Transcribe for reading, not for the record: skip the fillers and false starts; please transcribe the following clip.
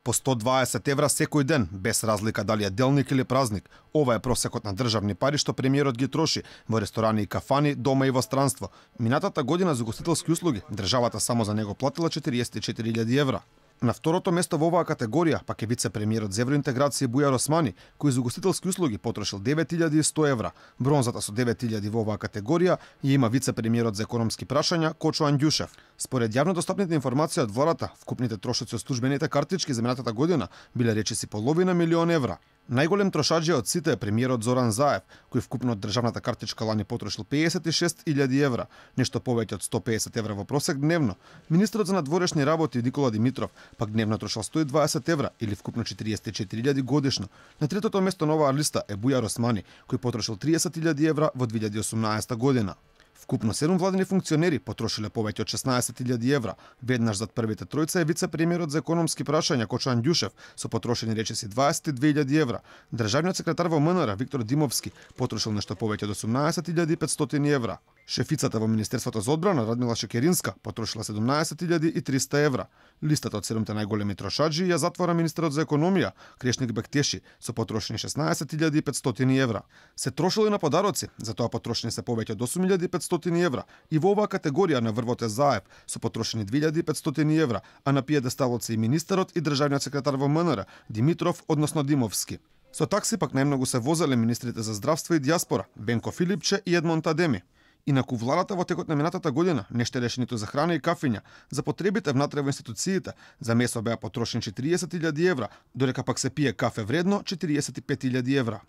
По 120 евра секој ден, без разлика дали е делник или празник. Ова е просекот на државни пари што премиерот ги троши во ресторани и кафани, дома и во странство. Минатата година за ugostителски услуги државата само за него платила 44.000 евра. На второто место во оваа категорија пак е вице-премиерот за евроинтеграција Бујар Османи, кој за ugostителски услуги потрошил 9.100 евра. Бронзата со 9.000 во оваа категорија ја има вице-премиерот за економски прашања Кочо Андјушев. Според јавно достапните информации од владата, вкупните трошоци од службените картички за минатата година биле речиси половина милион евра. Најголем трошаџија од сите е премиерот Зоран Заев, кој вкупно од државната картичка лани потрошил 56.000 евра, нешто повеќе од 150 евра во просек дневно. Министрот за надворешни работи Никола Димитров пак дневно трошил 120 евра или вкупно 44.000 годишно. На третото место на оваа листа е Бујар Османи, кој потрошил 30.000 евра во 2018 година. Вкупно 7 владини функционери потрошиле повеќе од 16.000 евра. Веднаш зад првите тројца е вице-премиерот за економски прашања Кочо Андјушев со потрошени речиси 22.000 евра. Државниот секретар во МНР Виктор Димовски потрошил нешто повеќе од 18.500 евра. Шефицата во Министерството за одбрана Радмила Шекеринска потрошила 17.300 евра. Листата од 7 најголеми трошаџи ја затвора министерот за економија Крешник Бектеши со потрошени 16.500 евра. Се трошило и на подароци, затоа потрошени се повеќе од 8.500 евра. И во оваа категорија на врвот е Заев со потрошени 2.500 евра, а на пиедесталот се и министерот и државниот секретар во МНР Димитров, односно Димовски. Со такси пак најмногу се возеле министрите за здравство и дијаспора Бенко Филипче и Едмон Тадеми. Инаку владата во текот на минатата година не штедеше ниту за храна и кафиња, за потребите внатре во институциите, за месо беа потрошени 40.000 евра, додека пак се пие кафе вредно 45.000 евра.